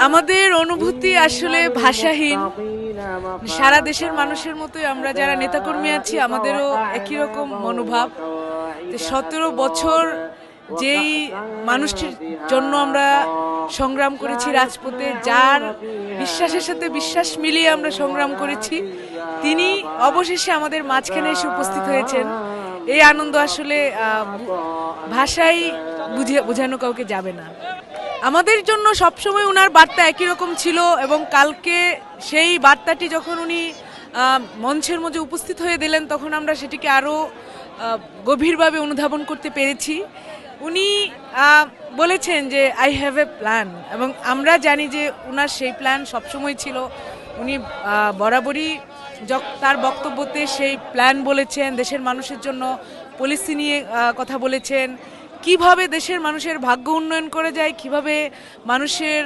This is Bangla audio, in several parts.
আমাদের অনুভূতি আসলে ভাষাহীন। সারা দেশের মানুষের মতোই আমরা যারা নেতাকর্মী আছি আমাদেরও একই রকম মনোভাব। 17 বছর যেই মানুষটির জন্য আমরা সংগ্রাম করেছি রাজপথে, যার বিশ্বাসের সাথে বিশ্বাস মিলিয়ে আমরা সংগ্রাম করেছি, তিনি অবশেষে আমাদের মাঝখানে এসে উপস্থিত হয়েছেন। এই আনন্দ আসলে ভাষায় বোঝানো কাউকে যাবে না। আমাদের জন্য সবসময় ওনার বার্তা একই রকম ছিল এবং কালকে সেই বার্তাটি যখন উনি মঞ্চের মধ্যে উপস্থিত হয়ে দিলেন তখন আমরা সেটিকে আরও গভীরভাবে অনুধাবন করতে পেরেছি। উনি বলেছেন যে আই হ্যাভ এ প্ল্যান, এবং আমরা জানি যে ওনার সেই প্ল্যান সবসময় ছিল। উনি বরাবরই তার বক্তব্যতে সেই প্ল্যান বলেছেন, দেশের মানুষের জন্য পলিসি নিয়ে কথা বলেছেন, কিভাবে দেশের মানুষের ভাগ্য উন্নয়ন করা যায়, কিভাবে মানুষের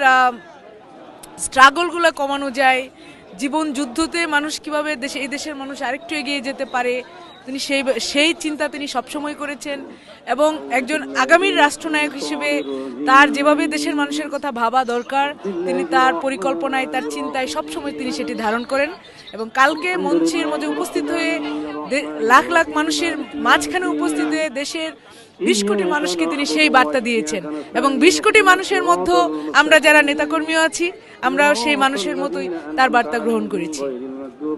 স্ট্রাগলগুলো কমানো যায়, জীবন যুদ্ধতে মানুষ কিভাবে এই দেশের মানুষ আরেকটু এগিয়ে যেতে পারে, তিনি সেই চিন্তা তিনি সবসময় করেছেন। এবং একজন আগামীর রাষ্ট্রনায়ক হিসেবে তার যেভাবে দেশের মানুষের কথা ভাবা দরকার, তিনি তার পরিকল্পনায়, তার চিন্তায় সবসময় তিনি সেটি ধারণ করেন। এবং কালকে মঞ্চের মধ্যে উপস্থিত হয়ে লাখ লাখ মানুষের মাঝখানে উপস্থিত হয়ে দেশের 20 কোটি মানুষকে তিনি সেই বার্তা দিয়েছেন। এবং 20 কোটি মানুষের মধ্যে আমরা যারা নেতাকর্মীও আছি, আমরাও সেই মানুষের মতোই তার বার্তা গ্রহণ করেছি।